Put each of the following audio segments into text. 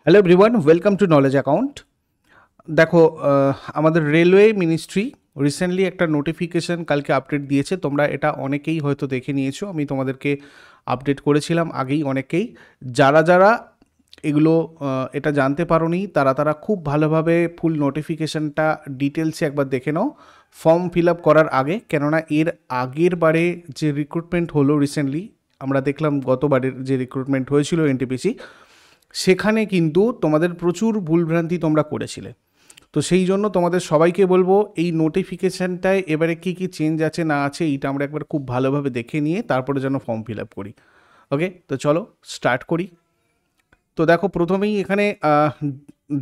Hello everyone, welcome to knowledge account. দেখো, আমাদের railway ministry recently একটা নোটিফিকেশন কালকে আপডেট দিয়েছে। তোমরা এটা অনেকেই হয়তো দেখে নিয়েছো, আমি তোমাদেরকে আপডেট করেছিলাম আগেই। অনেকেই যারা যারা এগুলো এটা জানতে পারোনি, তারা খুব ভালোভাবে ফুল নোটিফিকেশনটা ডিটেলসে একবার দেখে নাও ফর্ম ফিল আপ করার আগে। কেননা এর আগের বারে যে রিক্রুটমেন্ট হলো রিসেন্টলি, আমরা দেখলাম গতবারের যে রিক্রুটমেন্ট হয়েছিল এনটিপিসি, সেখানে কিন্তু তোমাদের প্রচুর ভুলভ্রান্তি তোমরা করেছিলে। তো সেই জন্য তোমাদের সবাইকে বলবো, এই নোটিফিকেশানটায় এবারে কী কী চেঞ্জ আছে না আছে এইটা আমরা একবার খুব ভালোভাবে দেখে নিয়ে তারপরে যেন ফর্ম ফিল আপ করি। ওকে, তো চলো স্টার্ট করি। তো দেখো, প্রথমেই এখানে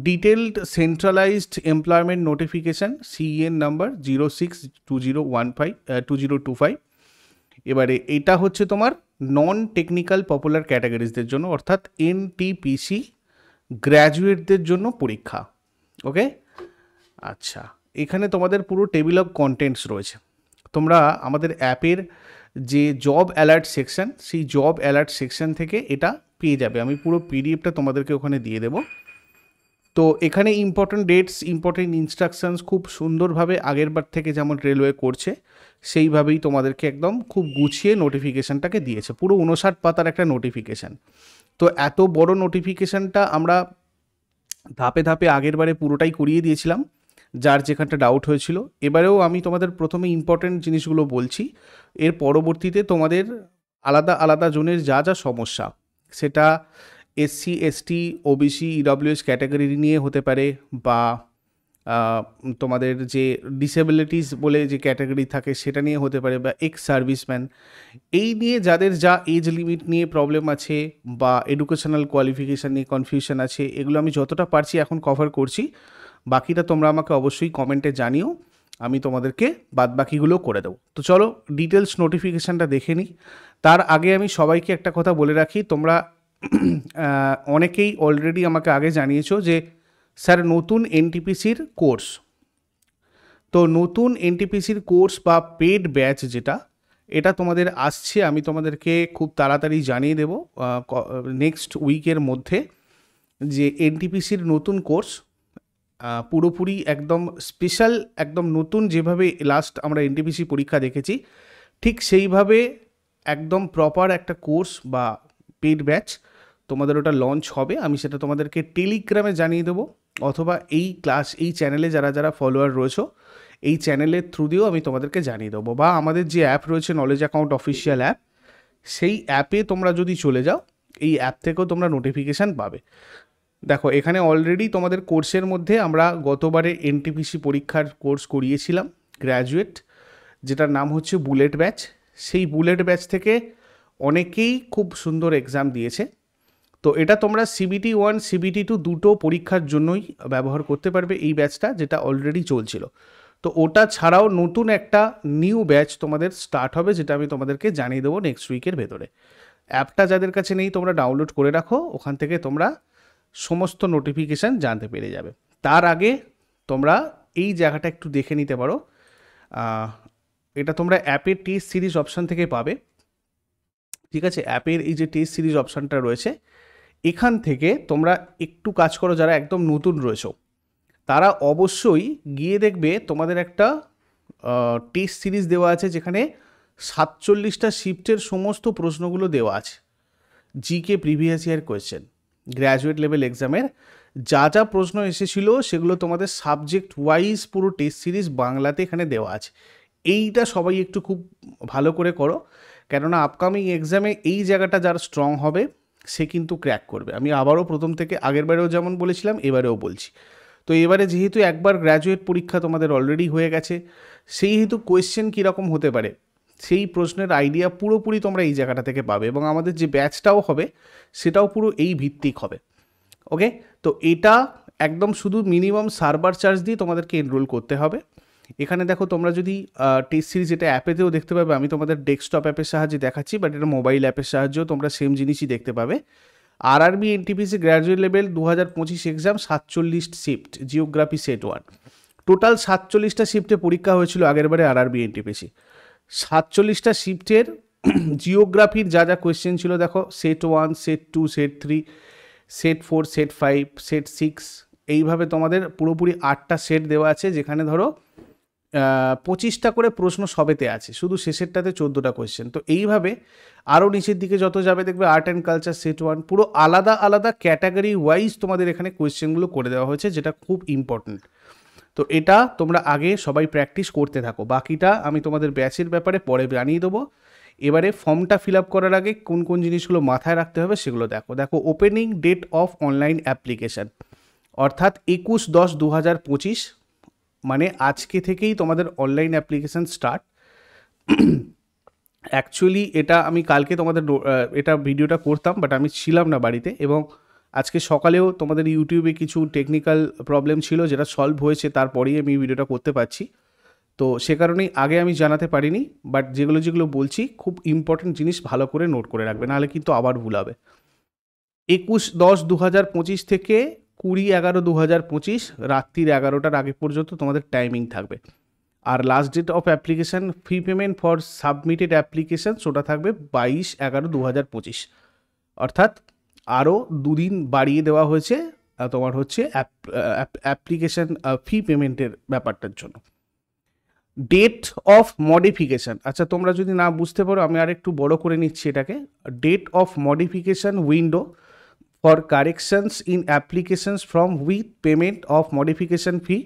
detailed centralised employment notification CN number 06/2015 এবারে এটা হচ্ছে তোমার নন টেকনিক্যাল পপুলার ক্যাটাগরিজদের জন্য, অর্থাৎ এনটিপিসি গ্র্যাজুয়েটদের জন্য পরীক্ষা। ওকে, আচ্ছা, এখানে তোমাদের পুরো টেবিল অফ কন্টেন্টস রয়েছে। তোমরা আমাদের অ্যাপের যে জব অ্যালার্ট সেকশন, সেই জব অ্যালার্ট সেকশন থেকে এটা পেয়ে যাবে। আমি পুরো পিডিএফটা তোমাদেরকে ওখানে দিয়ে দেবো। তো এখানে ইম্পর্টেন্ট ডেটস, ইম্পর্টেন্ট ইনস্ট্রাকশনস খুব সুন্দরভাবে আগের বার থেকে যেমন রেলওয়ে করছে সেইভাবেই তোমাদেরকে একদম খুব গুছিয়ে নোটিফিকেশানটাকে দিয়েছে। পুরো 59 পাতার একটা নোটিফিকেশান। তো এত বড় নোটিফিকেশানটা আমরা ধাপে ধাপে আগের বারে পুরোটাই করিয়ে দিয়েছিলাম, যার যেখানটা ডাউট হয়েছিল। এবারেও আমি তোমাদের প্রথমে ইম্পর্টেন্ট জিনিসগুলো বলছি, এর পরবর্তীতে তোমাদের আলাদা আলাদা জোনের যা যা সমস্যা, সেটা SC ST OBC EWS category নিয়ে হতে পারে, বা তোমাদের যে ডিসেবিলিটিস বলে যে ক্যাটাগরি থাকে সেটা নিয়ে হতে পারে, বা এক্স সার্ভিসম্যান, এই নিয়ে যাদের যা এজ লিমিট নিয়ে প্রবলেম আছে বা এডুকেশনাল কোয়ালিফিকেশান নিয়ে কনফিউশন আছে, এগুলো আমি যতটা পারছি এখন কভার করছি। বাকিটা তোমরা আমাকে অবশ্যই কমেন্টে জানিও, আমি তোমাদেরকে বাদবাকিগুলো করে দেবো। তো চলো ডিটেলস নোটিফিকেশানটা দেখে নিই। তার আগে আমি সবাইকে একটা কথা বলে রাখি, তোমরা অনেকেই অলরেডি আমাকে আগে জানিয়েছো যে স্যার নতুন এনটিপিসির কোর্স, তো নতুন এনটিপিসির কোর্স বা পেড ব্যাচ যেটা, এটা তোমাদের আসছে। আমি তোমাদেরকে খুব তাড়াতাড়ি জানিয়ে দেবো নেক্সট উইকের মধ্যে, যে এনটিপিসির নতুন কোর্স পুরোপুরি একদম স্পেশাল, একদম নতুন, যেভাবে লাস্ট আমরা এনটিপিসি পরীক্ষা দেখেছি ঠিক সেইভাবে একদম প্রপার একটা কোর্স বা পেড ব্যাচ তোমাদের ওটা লঞ্চ হবে। আমি সেটা তোমাদেরকে টেলিগ্রামে জানিয়ে দেবো, অথবা এই এই চ্যানেলে যারা যারা ফলোয়ার রয়েছে এই চ্যানেলের থ্রু দিয়েও আমি তোমাদেরকে জানিয়ে দেবো, বা আমাদের যে অ্যাপ রয়েছে নলেজ অ্যাকাউন্ট অফিসিয়াল অ্যাপ, সেই অ্যাপে তোমরা যদি চলে যাও, এই অ্যাপ থেকেও তোমরা নোটিফিকেশান পাবে। দেখো, এখানে অলরেডি তোমাদের কোর্সের মধ্যে আমরা গতবারে এনটিপিসি পরীক্ষার কোর্স করিয়েছিলাম গ্র্যাজুয়েট, যেটার নাম হচ্ছে বুলেট ব্যাচ। সেই বুলেট ব্যাচ থেকে অনেকেই খুব সুন্দর এক্সাম দিয়েছে। তো এটা তোমরা সিবিটি 1 সিবিটি 2 দুটো পরীক্ষার জন্যই ব্যবহার করতে পারবে এই ব্যাচটা, যেটা অলরেডি চলছিল। তো ওটা ছাড়াও নতুন একটা নিউ ব্যাচ তোমাদের স্টার্ট হবে, যেটা আমি তোমাদেরকে জানিয়ে দেবো নেক্সট উইকের ভেতরে। অ্যাপটা যাদের কাছে নেই তোমরা ডাউনলোড করে রাখো, ওখান থেকে তোমরা সমস্ত নোটিফিকেশান জানতে পেরে যাবে। তার আগে তোমরা এই জায়গাটা একটু দেখে নিতে পারো, এটা তোমরা অ্যাপের টেস্ট সিরিজ অপশান থেকে পাবে। ঠিক আছে, অ্যাপের এই যে টেস্ট সিরিজ অপশানটা রয়েছে, এখান থেকে তোমরা একটু কাজ করো, যারা একদম নতুন রয়েছো তারা অবশ্যই গিয়ে দেখবে তোমাদের একটা টেস্ট সিরিজ দেওয়া আছে, যেখানে 47টা শিফটের সমস্ত প্রশ্নগুলো দেওয়া আছে। GK previous year question, graduate level এক্সামের যা যা প্রশ্ন এসেছিলো সেগুলো তোমাদের সাবজেক্ট ওয়াইজ পুরো টেস্ট সিরিজ বাংলাতে এখানে দেওয়া আছে। এইটা সবাই একটু খুব ভালো করে করো, কেননা আপকামিং এক্সামে এই জায়গাটা যার স্ট্রং হবে সে কিন্তু ক্র্যাক করবে। আমি আবারও প্রথম থেকে আগেরবারেও যেমন বলেছিলাম এবারেও বলছি। তো এবারে যেহেতু একবার গ্র্যাজুয়েট পরীক্ষা তোমাদের অলরেডি হয়ে গেছে, সেই হেতু কোয়েশ্চেন কীরকম হতে পারে সেই প্রশ্নের আইডিয়া পুরোপুরি তোমরা এই জায়গাটা থেকে পাবে, এবং আমাদের যে ব্যাচটাও হবে সেটাও পুরো এই ভিত্তিক হবে। ওকে, তো এটা একদম শুধু মিনিমাম সার্ভার চার্জ দিয়ে তোমাদেরকে এনরোল করতে হবে। এখানে দেখো, তোমরা যদি টেস্ট সিরিজ, এটা অ্যাপেতেও দেখতে পাবে, আমি তোমাদের ডেস্কটপ অ্যাপের সাহায্যে দেখাচ্ছি, বাট এটা মোবাইল অ্যাপের সাহায্যেও তোমরা সেম জিনিসই দেখতে পাবে। RRB NTPC graduate level 2025 exam 47 shift geography set 1, total 47টা শিফটে পরীক্ষা হয়েছিল আগেরবারে আরআরবি এনটিপিসি। 47টা শিফটের জিওগ্রাফির যা যা কোয়েশ্চেন ছিল দেখো, set 1 set 2 set 3 set 4, set 5, set 6, এইভাবে তোমাদের পুরোপুরি 8টা সেট দেওয়া আছে, যেখানে ধরো 25টা করে প্রশ্ন সবেতে আছে, শুধু শেষেরটাতে 14টা কোয়েশ্চেন। তো এইভাবে আরও নিচের দিকে যত যাবে দেখবে আর্ট অ্যান্ড কালচার সেট 1, পুরো আলাদা আলাদা ক্যাটাগরি ওয়াইজ তোমাদের এখানে কোয়েশ্চেনগুলো করে দেওয়া হয়েছে, যেটা খুব ইম্পর্টেন্ট। তো এটা তোমরা আগে সবাই প্র্যাকটিস করতে থাকো, বাকিটা আমি তোমাদের ব্যাচের ব্যাপারে পরে জানিয়ে দেবো। এবারে ফর্মটা ফিল আপ করার আগে কোন কোন জিনিসগুলো মাথায় রাখতে হবে সেগুলো দেখো। Opening date of online application, অর্থাৎ 21/10/2025, মানে আজকে থেকেই তোমাদের অনলাইন অ্যাপ্লিকেশান স্টার্ট। অ্যাকচুয়ালি এটা আমি কালকে তোমাদের এটা ভিডিওটা করতাম, বাট আমি ছিলাম না বাড়িতে, এবং আজকে সকালেও তোমাদের ইউটিউবে কিছু টেকনিক্যাল প্রবলেম ছিল, যেটা সলভ হয়েছে, তারপরেই আমি ভিডিওটা করতে পারছি। তো সে কারণেই আগে আমি জানাতে পারিনি, বাট যেগুলো যেগুলো বলছি খুব ইম্পর্টেন্ট জিনিস ভালো করে নোট করে রাখবে, নাহলে কিন্তু আবার ভুল হবে। 21/10/2025 থেকে 20/11/2025 রাত্রির 11টার আগে পর্যন্ত তোমাদের টাইমিং থাকবে। আর last date of application fee payment for submitted application ওটা থাকবে 22/11/2025, অর্থাৎ আরও 2 দিন বাড়িয়ে দেওয়া হয়েছে তোমার হচ্ছে অ্যাপ্লিকেশান ফি পেমেন্টের ব্যাপারটার জন্য। ডেট অফ মডিফিকেশান, আচ্ছা তোমরা যদি না বুঝতে পারো আমি আর একটু বড় করে নিচ্ছি এটাকে। Date of modification window for corrections in applications from with payment of modification fee,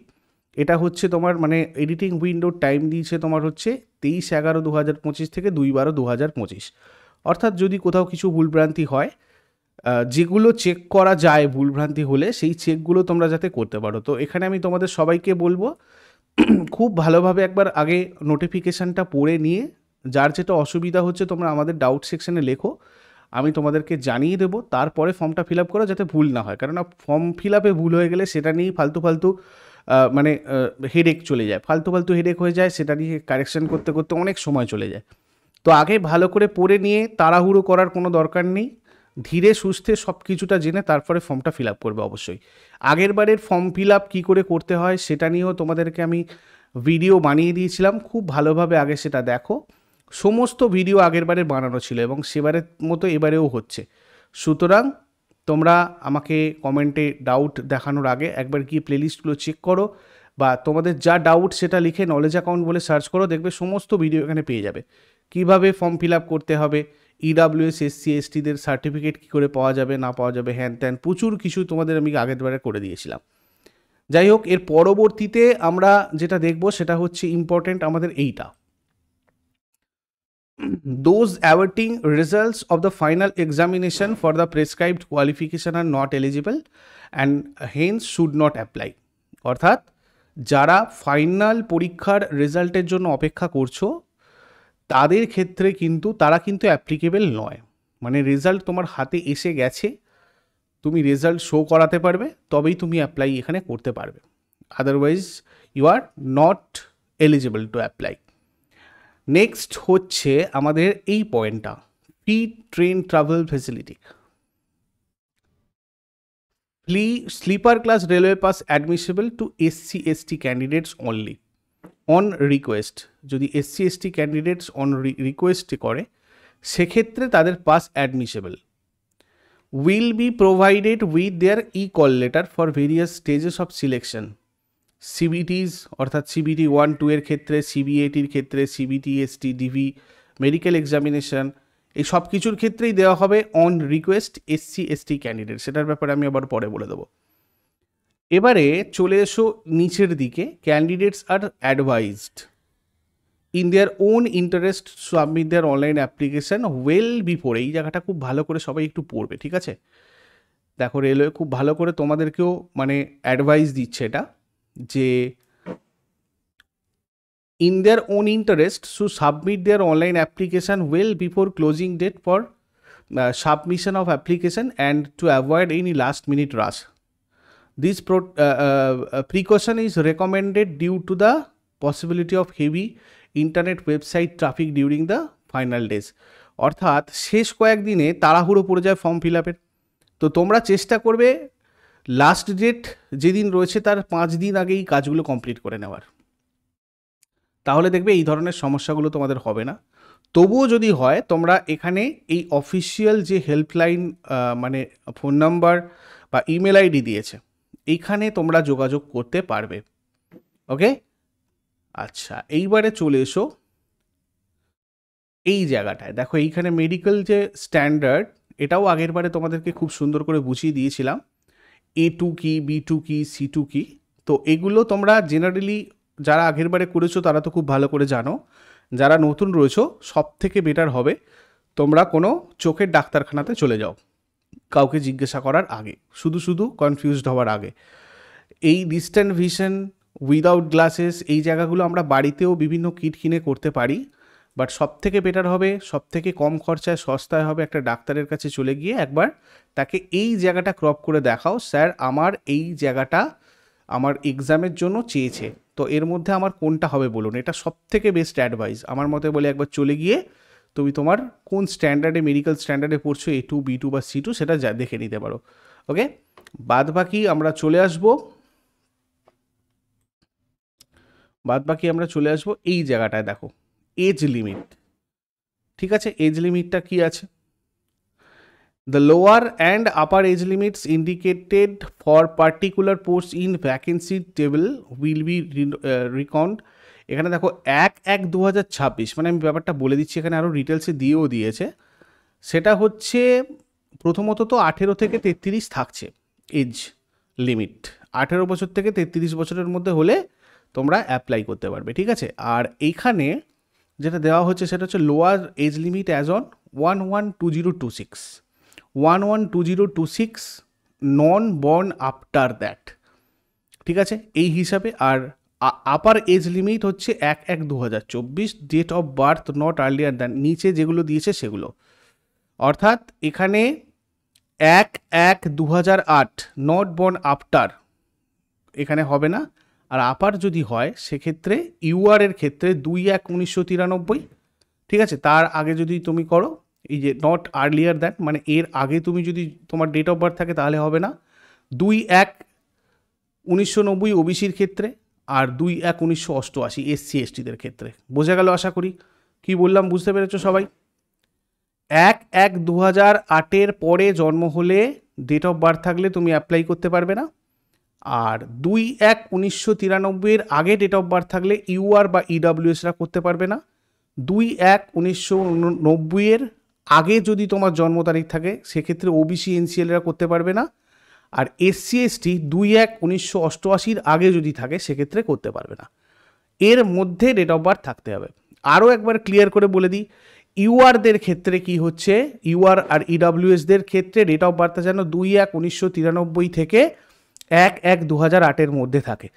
এটা হচ্ছে তোমার মানে এডিটিং উইন্ডোর টাইম দিয়েছে তোমার হচ্ছে 23/11/2025 থেকে 2/12/2025, অর্থাৎ যদি কোথাও কিছু ভুলভ্রান্তি হয়, যেগুলো চেক করা যায় ভুলভ্রান্তি হলে, সেই চেকগুলো তোমরা যাতে করতে পারো। তো এখানে আমি তোমাদের সবাইকে বলবো খুব ভালোভাবে একবার আগে নোটিফিকেশানটা পড়ে নিয়ে, যার যেটা অসুবিধা হচ্ছে তোমরা আমাদের ডাউট সেকশানে লেখো, আমি তোমাদেরকে জানিয়ে দেবো, তারপরে ফর্মটা ফিল আপ করো যাতে ভুল না হয়। কেননা ফর্ম ফিল আপে ভুল হয়ে গেলে সেটা নিয়েই ফালতু মানে হেডেক চলে যায়, ফালতু হেডেক হয়ে যায়, সেটা নিয়ে কারেকশন করতে করতে অনেক সময় চলে যায়। তো আগে ভালো করে পড়ে নিয়ে তাড়াহুড়ো করার কোনো দরকার নেই, ধীরে সুস্থে সব কিছুটা জেনে তারপরে ফর্মটা ফিল আপ করবে অবশ্যই। আগের বারের ফর্ম ফিল আপ কী করে করতে হয় সেটা নিয়েও তোমাদেরকে আমি ভিডিও বানিয়ে দিয়েছিলাম, খুব ভালোভাবে আগে সেটা দেখো। সমস্ত ভিডিও আগের বারে বানানো ছিল এবং সেবারের মতো এবারেও হচ্ছে। সুতরাং তোমরা আমাকে কমেন্টে ডাউট দেখানোর আগে একবার গিয়ে প্লেলিস্টগুলো চেক করো, বা তোমাদের যা ডাউট সেটা লিখে নলেজ অ্যাকাউন্ট বলে সার্চ করো, দেখবে সমস্ত ভিডিও এখানে পেয়ে যাবে। কিভাবে ফর্ম ফিল আপ করতে হবে, ইডাব্লিউএস SC STদের সার্টিফিকেট কী করে পাওয়া যাবে না পাওয়া যাবে, হ্যান ত্যান প্রচুর কিছু তোমাদের আমি আগের বারে করে দিয়েছিলাম। যাই হোক, এর পরবর্তীতে আমরা যেটা দেখব সেটা হচ্ছে ইম্পর্টেন্ট আমাদের এইটা, those awaiting results of the final examination for the prescribed qualification are not eligible and hence should not apply, অর্থাৎ যারা ফাইনাল পরীক্ষার রেজাল্টের জন্য অপেক্ষা করছো তাদের ক্ষেত্রে কিন্তু তারা কিন্তু অ্যাপ্লিকেবল নয়। মানে রেজাল্ট তোমার হাতে এসে গেছে, তুমি রেজাল্ট শো করাতে পারবে, তবেই তুমি অ্যাপ্লাই এখানে করতে পারবে, otherwise you are not eligible to apply. Next হচ্ছে আমাদের এই পয়েন্টটা, free train travel facility. Free sleeper class railway pass admissible to SC ST candidates only on request. যদি SC ST ক্যান্ডিডেটস অন রিকোয়েস্টে করে সেক্ষেত্রে তাদের pass admissible. Will be provided with their call letter for various stages of selection. CBTs অর্থাৎ CBT 1-2 এর ক্ষেত্রে, CBATর ক্ষেত্রে, CBT ST DV medical examination, এই সব কিছুর ক্ষেত্রেই দেওয়া হবে on request SC ST candidate, সেটার ব্যাপারে আমি আবার পরে বলে দেবো। এবারে চলে এসো নিচের দিকে, candidates are অ্যাডভাইজড in their own interest submit their online application well before. এই জায়গাটা খুব ভালো করে সবাই একটু পড়বে, ঠিক আছে? দেখো রেলওয়ে খুব ভালো করে তোমাদেরকেও মানে অ্যাডভাইস দিচ্ছে এটা, যে in their own interest to submit their online application well before closing date for submission of application and to avoid any last minute rush. This precaution is recommended due to the possibility of heavy internet website traffic during the final days. অর্থাৎ শেষ কয়েকদিনে তাড়াহুড়ো পড়ে যায় form fill আপের। তো তোমরা চেষ্টা করবে লাস্ট ডেট যেদিন রয়েছে তার 5 দিন আগেই কাজগুলো কমপ্লিট করে নেওয়ার, তাহলে দেখবে এই ধরনের সমস্যাগুলো তোমাদের হবে না। তবুও যদি হয় তোমরা এখানে এই অফিসিয়াল যে হেল্পলাইন মানে ফোন নাম্বার বা ইমেল আইডি দিয়েছে এইখানে তোমরা যোগাযোগ করতে পারবে। ওকে, আচ্ছা এইবারে চলে এসো এই জায়গাটায়। দেখো এইখানে মেডিকেল যে স্ট্যান্ডার্ড, এটাও আগের বারে তোমাদেরকে খুব সুন্দর করে বুঝিয়ে দিয়েছিলাম, A2 কি, B2 কি, C2 কি। তো এগুলো তোমরা জেনারেলি যারা আগের বারে করেছো তারা তো খুব ভালো করে জানো, যারা নতুন রয়েছো সব থেকে বেটার হবে তোমরা কোনো চোখের ডাক্তারখানাতে চলে যাও কাউকে জিজ্ঞাসা করার আগে, শুধু শুধু কনফিউজড হওয়ার আগে। এই ডিস্ট্যান্ট ভিশন, উইদাউট গ্লাসেস, এই জায়গাগুলো আমরা বাড়িতেও বিভিন্ন কিট কিনে করতে পারি, বাট সব থেকে বেটার হবে, সব থেকে কম খরচায় সস্তায় হবে একটা ডাক্তারের কাছে চলে গিয়ে একবার তাকে এই জায়গাটা ক্রপ করে দেখাও, স্যার আমার এই জায়গাটা আমার এক্সামের জন্য চেয়েছে, তো এর মধ্যে আমার কোনটা হবে বলুন। এটা সব থেকে বেস্ট অ্যাডভাইস আমার মতে বলে, একবার চলে গিয়ে তুমি তোমার কোন স্ট্যান্ডার্ডে, মেডিকেল স্ট্যান্ডার্ডে পড়ছো, A2, B2 বা C2, সেটা দেখে নিতে পারো। ওকে, বাদ বাকি আমরা চলে আসবো এই জায়গাটায়। দেখো এজ লিমিট, ঠিক আছে, এজ লিমিটটা কি আছে? The lower and upper age limits indicated for particular posts in vacancy table will be reckoned. এখানে দেখো 1/1/2026, মানে আমি ব্যাপারটা বলে দিচ্ছি, এখানে আরও ডিটেলসে দিয়েও দিয়েছে। সেটা হচ্ছে প্রথমত তো 18 থেকে 33 থাকছে এজ লিমিট, 18 বছর থেকে 33 বছরের মধ্যে হলে তোমরা অ্যাপ্লাই করতে পারবে, ঠিক আছে। আর এইখানে যেটা দেওয়া হচ্ছে সেটা হচ্ছে lower age limit as on 112026, 112026 not born after that, ঠিক আছে, এই হিসাবে। আর আপার এজ লিমিট হচ্ছে 1/1/2024, date of birth not earlier than, নিচে যেগুলো দিয়েছে সেগুলো, অর্থাৎ এখানে 1/1/2008 নট বর্ন আফটার এখানে হবে না। আর আপার যদি হয় সেক্ষেত্রে ইউআর এর ক্ষেত্রে 2/1/1993, ঠিক আছে, তার আগে যদি তুমি করো, এই যে নট আর্লিয়ার দ্যাট মানে এর আগে তুমি যদি তোমার ডেট অফ বার্থ থাকে তাহলে হবে না। 2/1/1990 ওবিসির ক্ষেত্রে, আর 2/1/1988 SC STদের ক্ষেত্রে। বোঝা গেল আশা করি, কি বললাম বুঝতে পেরেছো সবাই? 1/1/2008 পরে জন্ম হলে ডেট অফ বার্থ থাকলে তুমি অ্যাপ্লাই করতে পারবে না, আর 2/1/1993 আগে ডেট অফ বার্থ থাকলে ইউআর বা ইডাব্লিউএসরা করতে পারবে না। 2/1/1990 আগে যদি তোমার জন্ম তারিখ থাকে সেক্ষেত্রে ওবিসি এনসিএলরা করতে পারবে না, আর SC ST 2/1/1988 আগে যদি থাকে সেক্ষেত্রে করতে পারবে না। এর মধ্যে ডেট অফ বার্থ থাকতে হবে। আরও একবার ক্লিয়ার করে বলে দিই, ইউআরদের ক্ষেত্রে কি হচ্ছে, ইউআর আর ইডাব্লিউএসদের ক্ষেত্রে ডেট অফ বার্থটা যেন 2/1/1993 থেকে 1/1/2008 মধ্যে থাকে।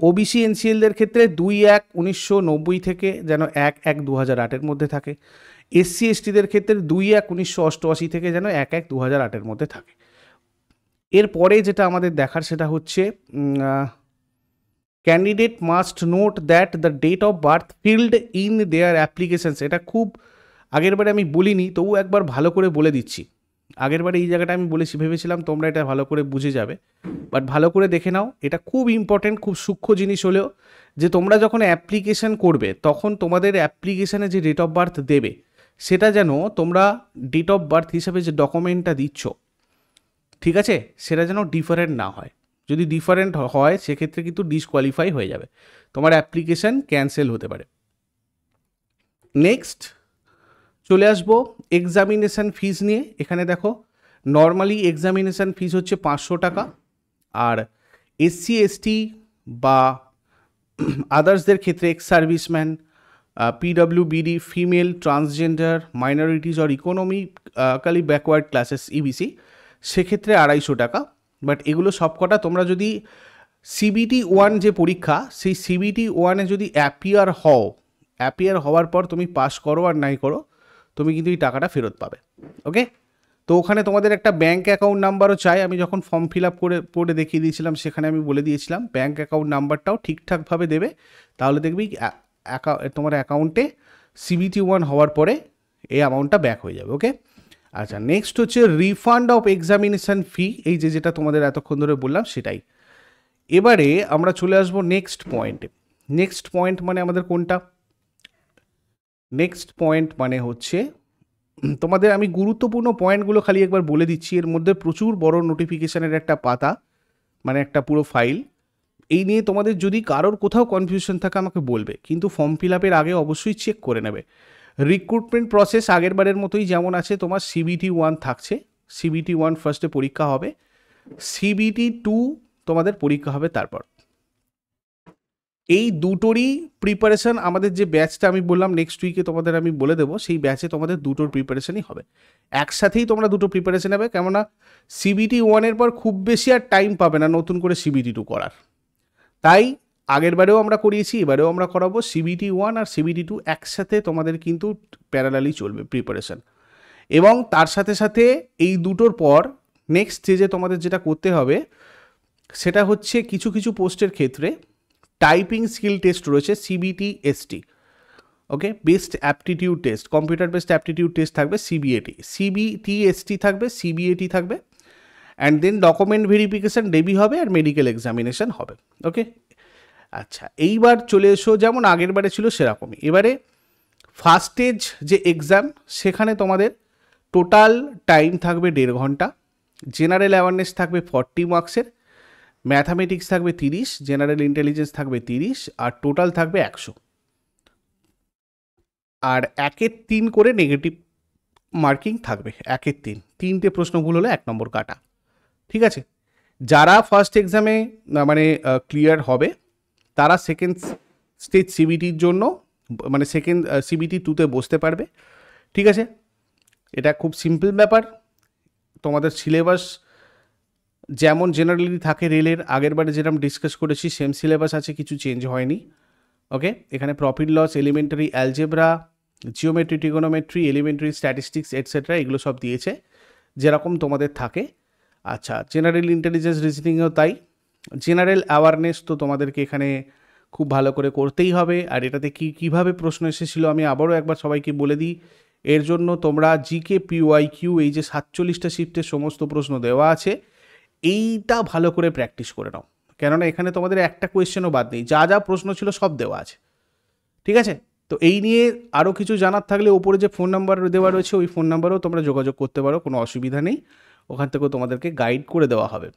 ওবিসি এনসিএলদের ক্ষেত্রে 2/1/1990 থেকে যেন 1/1/2008 মধ্যে থাকে। SC STদের ক্ষেত্রে 2/1/1988 থেকে যেন 1/1/2008 মধ্যে থাকে। এরপরে যেটা আমাদের দেখার সেটা হচ্ছে candidate must note that the date of birth field in their applications. এটা খুব আগেরবারে আমি বলিনি, তবু একবার ভালো করে বলে দিচ্ছি। আগেরবারে এই জায়গাটা আমি বলেছি, ভেবেছিলাম তোমরা এটা ভালো করে বুঝে যাবে, বাট ভালো করে দেখে নাও, এটা খুব ইম্পর্টেন্ট, খুব সূক্ষ্ম জিনিস হলেও, যে তোমরা যখন অ্যাপ্লিকেশন করবে তখন তোমাদের অ্যাপ্লিকেশানে যে ডেট অফ বার্থ দেবে সেটা যেন তোমরা ডেট অফ বার্থ হিসাবে যে ডকুমেন্টটা দিচ্ছ, ঠিক আছে, সেটা যেন ডিফারেন্ট না হয়। যদি ডিফারেন্ট হয় সেক্ষেত্রে কিন্তু ডিসকোয়ালিফাই হয়ে যাবে, তোমার অ্যাপ্লিকেশান ক্যান্সেল হতে পারে। নেক্সট চলে আসবো এক্সামিনেশান ফিস নিয়ে। এখানে দেখো নর্মালি এক্সামিনেশান ফিস হচ্ছে 500 টাকা, আর SC ST বা আদার্সদের ক্ষেত্রে ex serviceman, PWBD, female, transgender, minorities or economically backward classes EBC, সেক্ষেত্রে 250 টাকা। বাট এগুলো সবকটা তোমরা যদি CBT 1 যে পরীক্ষা, সেই CBT 1-এ যদি অ্যাপিয়ার হওয়ার পর তুমি পাস করো আর নাই করো, তুমি কিন্তু এই টাকাটা ফেরত পাবে। ওকে, তো ওখানে তোমাদের একটা ব্যাঙ্ক অ্যাকাউন্ট নাম্বারও চাই। আমি যখন ফর্ম ফিল আপ করে দেখিয়ে দিয়েছিলাম সেখানে আমি বলে দিয়েছিলাম ব্যাঙ্ক অ্যাকাউন্ট নাম্বারটাও ঠিকঠাকভাবে দেবে, তাহলে দেখবি তোমার অ্যাকাউন্টে CBT 1 হওয়ার পরে এই অ্যামাউন্টটা ব্যাক হয়ে যাবে। ওকে, আচ্ছা নেক্সট হচ্ছে রিফান্ড অফ এক্সামিনেশান ফি, এই যেটা তোমাদের এতক্ষণ ধরে বললাম সেটাই। এবারে আমরা চলে আসবো নেক্সট পয়েন্টে। নেক্সট পয়েন্ট মানে আমাদের কোনটা, নেক্সট পয়েন্ট মানে হচ্ছে তোমাদের আমি গুরুত্বপূর্ণ পয়েন্টগুলো খালি একবার বলে দিচ্ছি। এর মধ্যে প্রচুর বড় নোটিফিকেশানের একটা পাতা, মানে একটা পুরো ফাইল। এই নিয়ে তোমাদের যদি কারোর কোথাও কনফিউশন থাকে আমাকে বলবে, কিন্তু ফর্ম ফিল আপের আগে অবশ্যই চেক করে নেবে। রিক্রুটমেন্ট প্রসেস আগের বারের মতোই যেমন আছে, তোমার CBT 1 থাকছে। CBT 1 ফার্স্টে পরীক্ষা হবে, CBT 2 তোমাদের পরীক্ষা হবে তারপর। এই দুটোরই প্রিপারেশন আমাদের যে ব্যাচটা আমি বললাম নেক্সট উইকে তোমাদের আমি বলে দেবো, সেই ব্যাচে তোমাদের দুটোর প্রিপারেশনই হবে। একসাথেই তোমরা দুটো প্রিপারেশন হবে, কেননা CBT 1-এর পর খুব বেশি আর টাইম পাবে না নতুন করে CBT 2 করার। তাই আগের বারেও আমরা করিয়েছি, এবারেও আমরা করাবো। CBT 1 আর CBT 2 একসাথে তোমাদের কিন্তু প্যারালালি চলবে প্রিপারেশন। এবং তার সাথে সাথে এই দুটোর পর নেক্সট স্টেজে তোমাদের যেটা করতে হবে সেটা হচ্ছে কিছু কিছু পোস্টের ক্ষেত্রে টাইপিং স্কিল টেস্ট রয়েছে, CBT ST, okay, best aptitude test, computer best aptitude test থাকবে CBAT, CBT ST থাকবে, CBAT থাকবে, অ্যান্ড দেন ডকুমেন্ট ভেরিফিকেশান ডেবি হবে আর মেডিকেল এক্সামিনেশান হবে, ওকে। আচ্ছা, এইবার চলে এসো যেমন আগের বারে ছিল সেরকমই। এবারে ফার্স্ট স্টেজ যে এক্সাম, সেখানে তোমাদের টোটাল টাইম থাকবে 1.5 ঘন্টা, জেনারেল অ্যাওয়ারনেস থাকবে 40 মার্কসের, ম্যাথামেটিক্স থাকবে 30, জেনারেল ইন্টেলিজেন্স থাকবে 30, আর টোটাল থাকবে 100। আর 1-3 করে নেগেটিভ মার্কিং থাকবে, 1-3, 3টে প্রশ্ন ভুল হলে 1 নম্বর কাটা, ঠিক আছে। যারা ফার্স্ট এক্সামে মানে ক্লিয়ার হবে তারা সেকেন্ড স্টেজ CBTর জন্য মানে সেকেন্ড CBT 2-তে বসতে পারবে, ঠিক আছে। এটা খুব সিম্পল ব্যাপার। তোমাদের সিলেবাস যেমন জেনারেলি থাকে রেলের, আগের বারে যেরকম ডিসকাস করেছি সেম সিলেবাস আছে, কিছু চেঞ্জ হয়নি, ওকে। এখানে profit loss, elementary algebra, geometry, trigonometry, elementary statistics etcetera, এগুলো সব দিয়েছে যেরকম তোমাদের থাকে। আচ্ছা, জেনারেল ইন্টেলিজেন্স রিজনিংও তাই। জেনারেল অ্যাওয়ারনেস তো তোমাদেরকে এখানে খুব ভালো করে করতেই হবে। আর এটাতে কীভাবে প্রশ্ন এসেছিলো আমি আবারও একবার সবাইকে বলে দিই। এর জন্য তোমরা GK PYQ এই যে 47টা শিফটের সমস্ত প্রশ্ন দেওয়া আছে, এইটা ভালো করে প্র্যাকটিস করে নাও, কেননা এখানে তোমাদের একটা কোয়েশ্চেনও বাদ নেই, যা যা প্রশ্ন ছিল সব দেওয়া আছে, ঠিক আছে। তো এই নিয়ে আরও কিছু জানার থাকলে ওপরে যে ফোন নাম্বার দেওয়া রয়েছে ওই ফোন নাম্বারেও তোমরা যোগাযোগ করতে পারো, কোনো অসুবিধা নেই, ওখান থেকেও তোমাদেরকে গাইড করে দেওয়া হবে।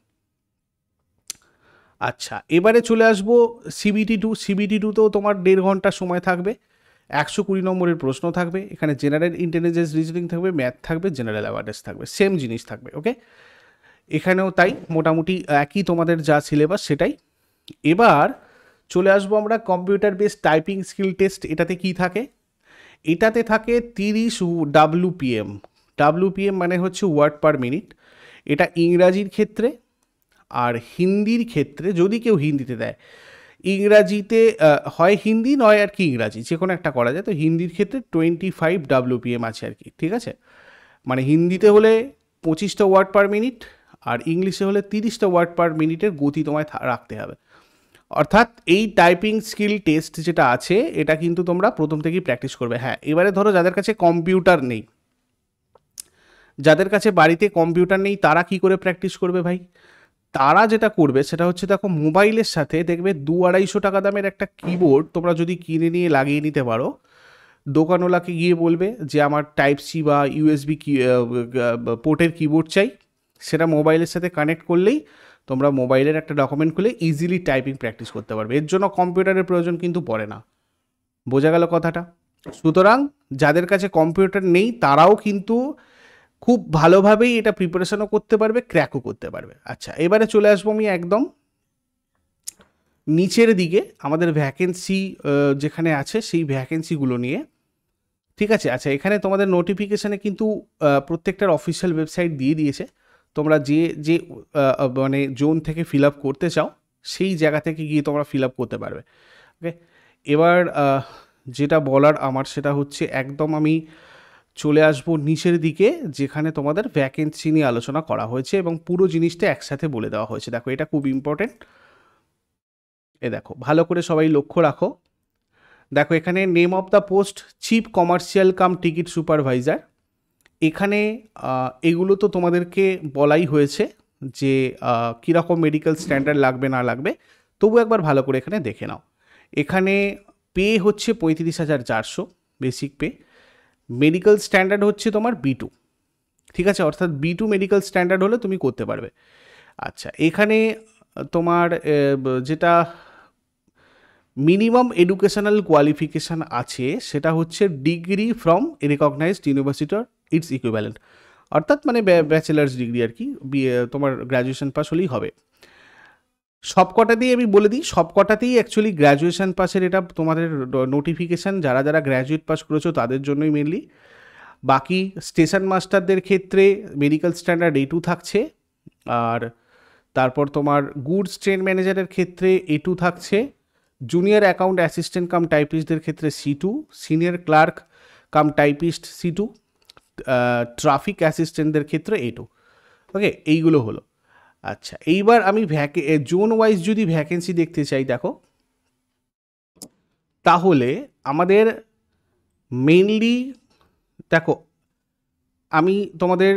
আচ্ছা, এবারে চলে আসবো CBT 2। CBT 2তেও তোমার 1.5 ঘন্টা সময় থাকবে, 120 নম্বরের প্রশ্ন থাকবে। এখানে জেনারেল ইন্টেলিজেন্স রিজনিং থাকবে, ম্যাথ থাকবে, জেনারেল অ্যাওয়ারনেস থাকবে, সেম জিনিস থাকবে, ওকে। এখানেও তাই, মোটামুটি একই তোমাদের যা সিলেবাস সেটাই। এবার চলে আসবো আমরা computer based typing skill test. এটাতে কি থাকে? এটাতে থাকে 30 WPM। WPM মানে হচ্ছে ওয়ার্ড পার মিনিট। এটা ইংরাজির ক্ষেত্রে, আর হিন্দির ক্ষেত্রে যদি কেউ হিন্দিতে দেয়, ইংরাজিতে হয় হিন্দি নয় আর কি ইংরাজি, যে কোনো একটা করা যায়। তো হিন্দির ক্ষেত্রে 25 WPM আছে আর কি, ঠিক আছে। মানে হিন্দিতে হলে 25টা ওয়ার্ড পার মিনিট, আর ইংলিশে হলে 30টা ওয়ার্ড পার মিনিটের গতি তোমায় রাখতে হবে। অর্থাৎ এই টাইপিং স্কিল টেস্ট যেটা আছে এটা কিন্তু তোমরা প্রথম থেকেই প্র্যাকটিস করবে। হ্যাঁ, এবারে ধরো যাদের কাছে কম্পিউটার নেই, যাদের কাছে বাড়িতে কম্পিউটার নেই তারা কি করে প্র্যাকটিস করবে ভাই? তারা যেটা করবে সেটা হচ্ছে, দেখো মোবাইলের সাথে দেখবে 200-250 টাকা দামের একটা কিবোর্ড তোমরা যদি কিনে নিয়ে লাগিয়ে নিতে পারো, দোকানওয়ালাকে গিয়ে বলবে যে আমার টাইপ সি বা USB পোর্টের কিবোর্ড চাই, সেটা মোবাইলের সাথে কানেক্ট করলেই তোমরা মোবাইলের একটা ডকুমেন্ট খুলে ইজিলি টাইপিং প্র্যাকটিস করতে পারবে। এর জন্য কম্পিউটারের প্রয়োজন কিন্তু পড়ে না। বোঝা গেল কথাটা? সুতরাং যাদের কাছে কম্পিউটার নেই তারাও কিন্তু খুব ভালোভাবেই এটা প্রিপারেশনও করতে পারবে, ক্র্যাকও করতে পারবে। আচ্ছা, এবারে চলে আসবো আমি একদম নিচের দিকে আমাদের ভ্যাকেন্সি যেখানে আছে সেই ভ্যাকেন্সিগুলো নিয়ে, ঠিক আছে। আচ্ছা, এখানে তোমাদের নোটিফিকেশানে কিন্তু প্রত্যেকটার অফিসিয়াল ওয়েবসাইট দিয়ে দিয়েছে। তোমরা যে যে মানে জোন থেকে ফিল আপ করতে চাও সেই জায়গা থেকে গিয়ে তোমরা ফিল আপ করতে পারবে, ওকে। এবার যেটা বলার আমার সেটা হচ্ছে একদম আমি চলে আসবো নিচের দিকে যেখানে তোমাদের ভ্যাকেন্সি নিয়ে আলোচনা করা হয়েছে এবং পুরো জিনিসটা একসাথে বলে দেওয়া হয়েছে। দেখো, এটা খুব ইম্পর্টেন্ট। দেখো ভালো করে সবাই লক্ষ্য রাখো। দেখো এখানে name of the post chief commercial cum ticket supervisor. এখানে এগুলো তো তোমাদেরকে বলাই হয়েছে যে কীরকম মেডিকেল স্ট্যান্ডার্ড লাগবে না লাগবে, তবু একবার ভালো করে এখানে দেখে নাও। এখানে পে হচ্ছে 35,400, বেসিক পে। মেডিকেল স্ট্যান্ডার্ড হচ্ছে তোমার B2, ঠিক আছে, অর্থাৎ B2 মেডিকেল স্ট্যান্ডার্ড হলে তুমি করতে পারবে। আচ্ছা, এখানে তোমার যেটা মিনিমাম এডুকেশনাল কোয়ালিফিকেশান আছে সেটা হচ্ছে degree from recognised university or its equivalent, অর্থাৎ মানে ব্যাচেলার্স ডিগ্রি আর কি, তোমার গ্র্যাজুয়েশন পাস হলেই হবে। সবকটাতেই আমি বলে দিই, সবকটাতেই অ্যাকচুয়ালি গ্র্যাজুয়েশন পাসের এটা তোমাদের নোটিফিকেশান, যারা যারা গ্র্যাজুয়েট পাস করেছো তাদের জন্যই মেনলি। বাকি স্টেশন মাস্টারদের ক্ষেত্রে মেডিকেল স্ট্যান্ডার্ড A2 থাকছে, আর তারপর তোমার গুডস ট্রেন ম্যানেজারের ক্ষেত্রে A2 থাকছে, জুনিয়র অ্যাকাউন্ট অ্যাসিস্ট্যান্ট কাম টাইপিস্টদের ক্ষেত্রে C2, senior clerk cum typist C2, traffic অ্যাসিস্ট্যান্টদের ক্ষেত্রে A2। ওকে, এইগুলো হলো। আচ্ছা, এইবার আমি জোন ওয়াইজ যদি ভ্যাকেন্সি দেখতে চাই দেখো, তাহলে আমাদের মেনলি দেখো, আমি তোমাদের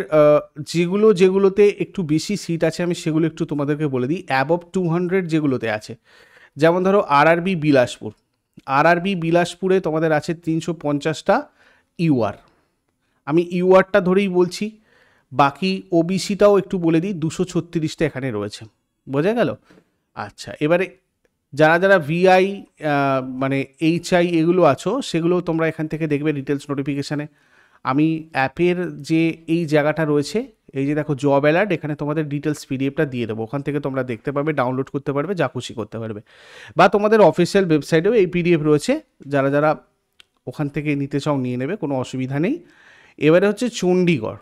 যেগুলোতে একটু বেশি সিট আছে আমি সেগুলো একটু তোমাদেরকে বলে দিই। অ্যাবভ 200 যেগুলোতে আছে, যেমন ধরো আরআরবি বিলাসপুর, আরআরবি বিলাসপুরে তোমাদের আছে 350টা ইউআর, আমি ইউআরটা ধরেই বলছি। বাকি ওবিসিটাও একটু বলে দিই, 236টা এখানে রয়েছে, বোঝা গেল? আচ্ছা, এবারে যারা যারা ভিআই মানে HI এগুলো আছো, সেগুলো তোমরা এখান থেকে দেখবে ডিটেলস নোটিফিকেশানে। আমি অ্যাপের যে এই জায়গাটা রয়েছে, এই যে দেখো জব অ্যালার্ট, এখানে তোমাদের ডিটেলস পিডিএফটা দিয়ে দেবো, ওখান থেকে তোমরা দেখতে পারবে, ডাউনলোড করতে পারবে, যা খুশি করতে পারবে। বা তোমাদের অফিসিয়াল ওয়েবসাইটেও এই পিডিএফ রয়েছে, যারা যারা ওখান থেকে নিতে চাও নিয়ে নেবে, কোনো অসুবিধা নেই। এবারে হচ্ছে চণ্ডীগড়,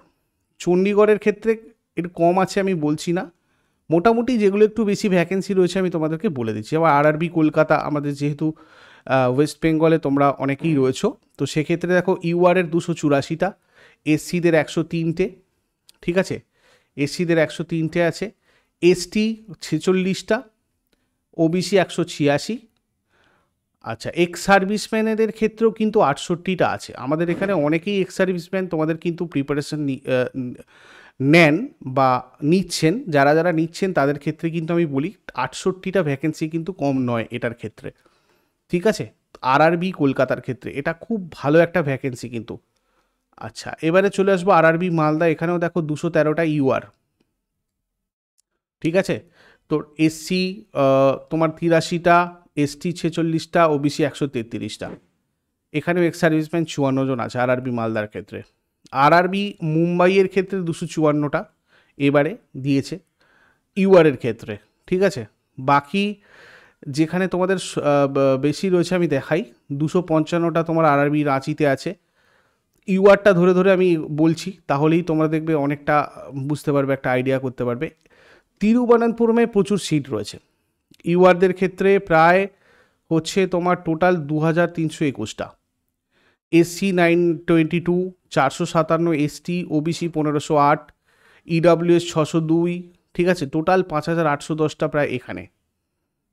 চণ্ডীগড়ের ক্ষেত্রে একটু কম আছে আমি বলছি না, মোটামুটি যেগুলো একটু বেশি ভ্যাকেন্সি রয়েছে আমি তোমাদেরকে বলে দিচ্ছি। আবার আরআরবি কলকাতা, আমাদের যেহেতু ওয়েস্ট বেঙ্গলে তোমরা অনেকেই রয়েছো, তো সেক্ষেত্রে দেখো ইউআরের 284টা, এসসিদের 103টে, ঠিক আছে, এসসিদের 103টে আছে, এসটি 46টা, ওবিসি 186। আচ্ছা, এক্স সার্ভিসম্যানেদের ক্ষেত্রেও কিন্তু 68টা আছে। আমাদের এখানে অনেকেই এক্স সার্ভিসম্যান তোমাদের কিন্তু প্রিপারেশন নেন বা নিচ্ছেন, যারা যারা নিচ্ছেন তাদের ক্ষেত্রে কিন্তু আমি বলি 68টা ভ্যাকেন্সি কিন্তু কম নয় এটার ক্ষেত্রে, ঠিক আছে। আরআরবি কলকাতার ক্ষেত্রে এটা খুব ভালো একটা ভ্যাকেন্সি কিন্তু। আচ্ছা, এবারে চলে আসবো আরআরবি মালদা, এখানেও দেখো 213টা ইউআর, ঠিক আছে। তো এসসি তোমার 83টা, এসটি 46টা, ওবিসি 133টা। এখানেও এক্স সার্ভিসম্যান 54 জন আছে আরআরবি মালদার ক্ষেত্রে। আরআরবি মুম্বাইয়ের ক্ষেত্রে 254টা এবারে দিয়েছে ইউআরের ক্ষেত্রে, ঠিক আছে। বাকি যেখানে তোমাদের বেশি রয়েছে আমি দেখাই, 255টা তোমার আরআরবি রাঁচিতে আছে। ইউআরটা ধরে ধরে আমি বলছি, তাহলেই তোমরা দেখবে অনেকটা বুঝতে পারবে, একটা আইডিয়া করতে পারবে। তিরুবনন্তপুরমে প্রচুর সিট রয়েছে ইউআরদের ক্ষেত্রে, প্রায় হচ্ছে তোমার টোটাল 2321টা, এসসি 922, 457, এসটি ওবিসি 1508, ইডব্লিউএস 602, ঠিক আছে, টোটাল 5810টা প্রায় এখানে,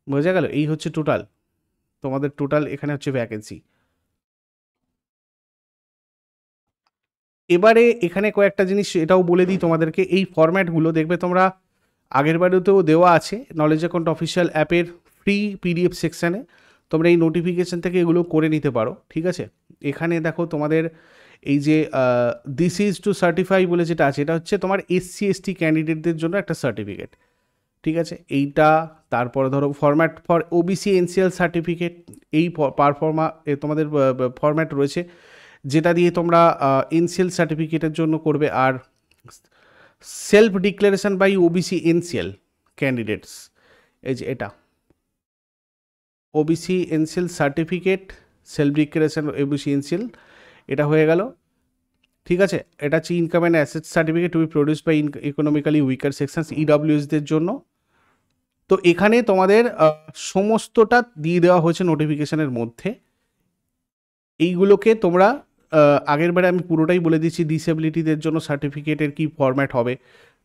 বোঝা গেল? এই হচ্ছে টোটাল তোমাদের, টোটাল এখানে হচ্ছে ভ্যাকেন্সি। এবারে এখানে কয়েকটা জিনিস এটাও বলে দিই তোমাদেরকে, এই ফরম্যাটগুলো দেখবে তোমরা আগের বারেতেও দেওয়া আছে নলেজ অ্যাকাউন্ট অফিসিয়াল অ্যাপের ফ্রি পিডিএফ সেকশানে, তোমরা এই নোটিফিকেশান থেকে এগুলো করে নিতে পারো, ঠিক আছে। এখানে দেখো তোমাদের এই যে দিস ইজ টু সার্টিফাই বলে যেটা আছে, এটা হচ্ছে তোমার এসসি এসটি ক্যান্ডিডেটদের জন্য একটা সার্টিফিকেট, ঠিক আছে, এইটা। তারপরে ধরো format for OBC NCL certificate, এই পারফর্মা তোমাদের ফরম্যাট রয়েছে, যেটা দিয়ে তোমরা এনসিএল সার্টিফিকেটের জন্য করবে। আর self declaration by OBC NCL candidates, এই যে এটা OBC NCL certificate, self declaration OBC NCL, এটা হয়ে গেল, ঠিক আছে। এটা হচ্ছে income and asset certificate to be produce by economically weaker sections, ইডব্লিউএসদের জন্য। তো এখানে তোমাদের সমস্তটা দিয়ে দেওয়া হয়েছে নোটিফিকেশনের মধ্যে। এইগুলোকে তোমরা আগের বারে আমি পুরোটাই বলে দিচ্ছি, ডিসেবিলিটিদের জন্য সার্টিফিকেটের কি ফরম্যাট হবে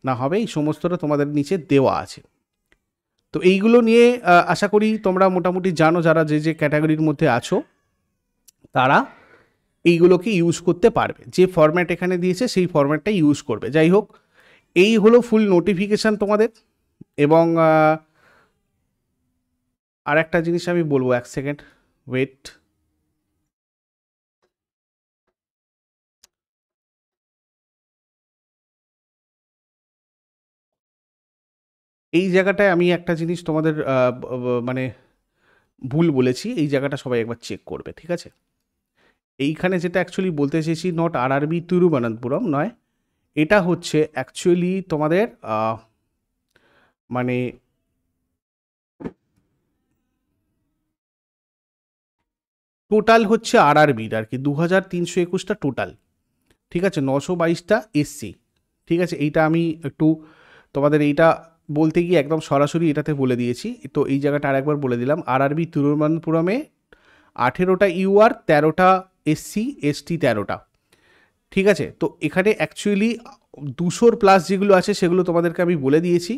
না হবে, এই সমস্তটা তোমাদের নিচে দেওয়া আছে। তো এইগুলো নিয়ে আশা করি তোমরা মোটামুটি জানো, যারা যে যে ক্যাটাগরির মধ্যে আছো তারা এইগুলোকে ইউজ করতে পারবে, যে ফরম্যাট এখানে দিয়েছে সেই ফরম্যাটটা ইউজ করবে। যাই হোক, এই হলো ফুল নোটিফিকেশান তোমাদের। এবং আর একটা জিনিস আমি বলবো, এক সেকেন্ড ওয়েট। এই জায়গাটায় আমি একটা জিনিস তোমাদের মানে ভুল বলেছি, এই জায়গাটা সবাই একবার চেক করবে, ঠিক আছে? এইখানে যেটা অ্যাকচুয়ালি বলতে চেয়েছি নট আরআরবি তিরুবনন্তপুরম নয়, এটা হচ্ছে অ্যাকচুয়ালি তোমাদের মানে টোটাল হচ্ছে আরআরবির আর কি 2321টা টোটাল, ঠিক আছে? 922টা এসসি, ঠিক আছে? এইটা আমি একটু তোমাদের এইটা বলতে গিয়ে একদম সরাসরি এটাতে বলে দিয়েছি, তো এই জায়গাটা আরেকবার বলে দিলাম। আরআরবি তিরুবনন্তপুরমে 18টা ইউআর, 13টা এসসি, এসটি 13টা, ঠিক আছে? তো এখানে অ্যাকচুয়ালি 200 প্লাস যেগুলো আছে সেগুলো তোমাদেরকে আমি বলে দিয়েছি।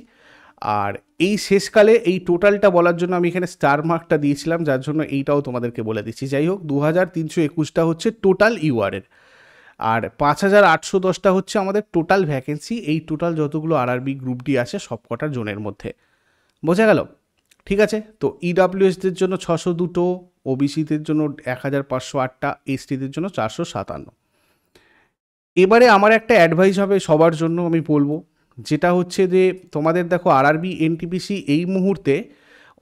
আর এই শেষকালে এই টোটালটা বলার জন্য আমি এখানে স্টার মার্কটা দিয়েছিলাম, যার জন্য এইটাও তোমাদেরকে বলে দিচ্ছি। যাই হোক, 2321টা হচ্ছে টোটাল ইউআরের, আর 5810টা হচ্ছে আমাদের টোটাল ভ্যাকেন্সি, এই টোটাল যতগুলো আরআরবি গ্রুপ ডি আছে সব কটা জোনের মধ্যে। বোঝা গেল? ঠিক আছে, তো ইডাব্লিউএসদের জন্য 602টো, ওবিসিদের জন্য 1508টা, এসটিদের জন্য 457। এবারে আমার একটা অ্যাডভাইস হবে সবার জন্য, আমি বলবো, যেটা হচ্ছে যে তোমাদের দেখো আরআরবি এনটিপিসি এই মুহূর্তে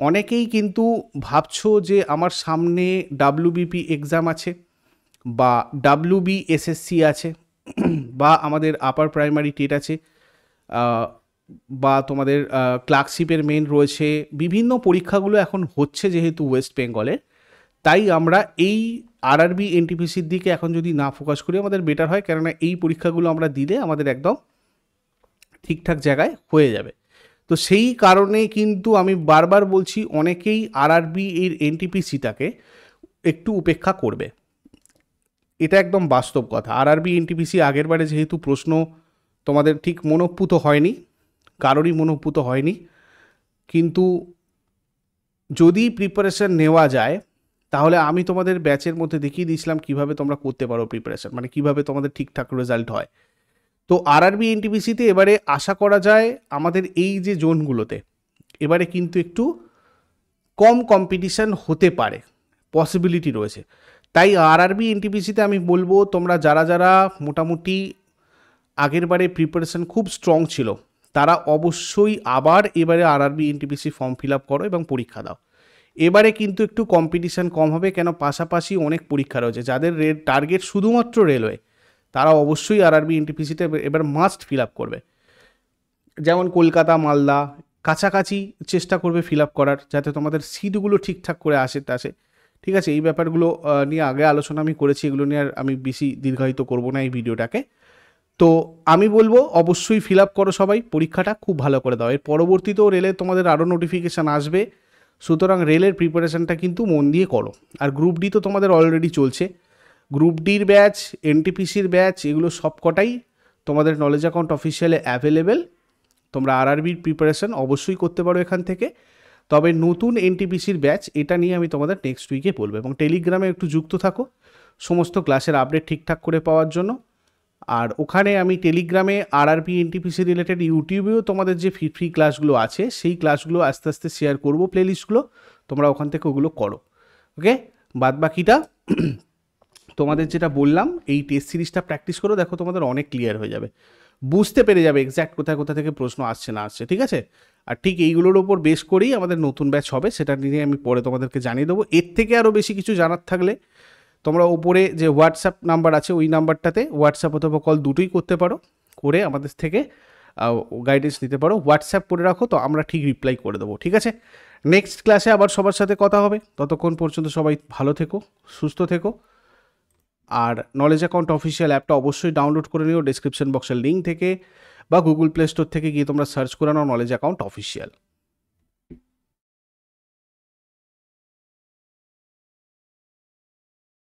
অনেকেই কিন্তু ভাবছো যে আমার সামনে ডাব্লিউবিপি এক্সাম আছে, বা ডাব্লিউবি এসএসসি আছে, বা আমাদের আপার প্রাইমারি টেট আছে, বা তোমাদের ক্লার্কশিপের মেন রয়েছে, বিভিন্ন পরীক্ষাগুলো এখন হচ্ছে যেহেতু ওয়েস্ট বেঙ্গলের, তাই আমরা এই আরআরবি এনটিপিসির দিকে এখন যদি না ফোকাস করি আমাদের বেটার হয়, কেননা এই পরীক্ষাগুলো আমরা দিলে আমাদের একদম ঠিকঠাক জায়গায় হয়ে যাবে। তো সেই কারণে কিন্তু আমি বারবার বলছি, অনেকেই আরআরবি এর এনটিপিসিটাকে একটু উপেক্ষা করবে, এটা একদম বাস্তব কথা। আরআরবি এনটিপিসি আগের বারে যেহেতু প্রশ্ন তোমাদের ঠিক মনোপুত হয়নি, কারোরই মনোপুত হয়নি, কিন্তু যদি প্রিপারেশান নেওয়া যায় তাহলে আমি তোমাদের ব্যাচের মধ্যে দেখিয়ে দিয়েছিলাম কীভাবে তোমরা করতে পারো প্রিপারেশান, মানে কীভাবে তোমাদের ঠিকঠাক রেজাল্ট হয়। তো আরআরবি এনটিপিসিতে এবারে আশা করা যায় আমাদের এই যে জোনগুলোতে এবারে কিন্তু একটু কম কম্পিটিশান হতে পারে, পসিবিলিটি রয়েছে। তাই আরআরবি এনটিপিসিতে আমি বলবো তোমরা যারা যারা মোটামুটি আগের বারে প্রিপারেশান খুব স্ট্রং ছিল তারা অবশ্যই আবার এবারে RRB NTPC form fill up করো এবং পরীক্ষা দাও। এবারে কিন্তু একটু কম্পিটিশান কম হবে, কেন পাশাপাশি অনেক পরীক্ষা রয়েছে। যাদের টার্গেট শুধুমাত্র রেলওয়ে তারা অবশ্যই আরআরবি এনটিপিসিতে এবার মাস্ট ফিল আপ করবে। যেমন কলকাতা, মালদা কাছাকাছি চেষ্টা করবে ফিল আপ করার, যাতে তোমাদের সিটগুলো ঠিকঠাক করে আসে। ঠিক আছে, এই ব্যাপারগুলো নিয়ে আগে আলোচনা আমি করেছি, এগুলো নিয়ে আর আমি বেশি দীর্ঘায়িত করব না এই ভিডিওটাকে। তো আমি বলবো অবশ্যই ফিল আপ করো সবাই, পরীক্ষাটা খুব ভালো করে দাও। এর পরবর্তীতেও রেলে তোমাদের আরও নোটিফিকেশান আসবে, সুতরাং রেলের প্রিপারেশানটা কিন্তু মন দিয়ে করো। আর গ্রুপ ডি তো তোমাদের অলরেডি চলছে, গ্রুপ ডির ব্যাচ, এনটিপিসির ব্যাচ, এগুলো সবকটাই তোমাদের নলেজ অ্যাকাউন্ট অফিসিয়ালে অ্যাভেলেবেল। তোমরা আরআরবির প্রিপারেশান অবশ্যই করতে পারো এখান থেকে। তবে নতুন এনটিপিসির ব্যাচ, এটা নিয়ে আমি তোমাদের নেক্সট উইকে বলবো। এবং টেলিগ্রামে একটু যুক্ত থাকো সমস্ত ক্লাসের আপডেট ঠিকঠাক করে পাওয়ার জন্য। আর ওখানে আমি টেলিগ্রামে আরআরবি এনটিপিসি রিলেটেড ইউটিউবেও তোমাদের যে ফ্রি ক্লাসগুলো আছে সেই ক্লাসগুলো আস্তে আস্তে শেয়ার করবো, প্লেলিস্টগুলো তোমরা ওখান থেকে ওগুলো করো। ওকে, বাদ বাকিটা তোমাদের যেটা বললাম এই টেস্ট সিরিজটা প্র্যাকটিস করো, দেখো তোমাদের অনেক ক্লিয়ার হয়ে যাবে, বুঝতে পেরে যাবে এক্স্যাক্ট কোথায় কোথা থেকে প্রশ্ন আসছে না আসছে। ঠিক আছে, আর ঠিক এইগুলোর ওপর বেস করেই আমাদের নতুন ব্যাচ হবে, সেটা নিয়ে আমি পরে তোমাদেরকে জানিয়ে দেবো। এর থেকে আরও বেশি কিছু জানার থাকলে তোমরা ওপরে যে হোয়াটসঅ্যাপ নাম্বার আছে ওই নাম্বারটাতে হোয়াটসঅ্যাপ অথবা কল দুটোই করতে পারো, করে আমাদের থেকে গাইডেন্স নিতে পারো। হোয়াটসঅ্যাপ করে রাখো, তো আমরা ঠিক রিপ্লাই করে দেবো। ঠিক আছে, নেক্সট ক্লাসে আবার সবার সাথে কথা হবে, ততক্ষণ পর্যন্ত সবাই ভালো থেকো, সুস্থ থেকো। আর নলেজ অ্যাকাউন্ট অফিসিয়াল অ্যাপটা অবশ্যই ডাউনলোড করে নিও ডিসক্রিপশন বক্সের লিঙ্ক থেকে, বা গুগল প্লে স্টোর থেকে গিয়ে তোমরা সার্চ করে নাও নলেজ অ্যাকাউন্ট অফিসিয়াল।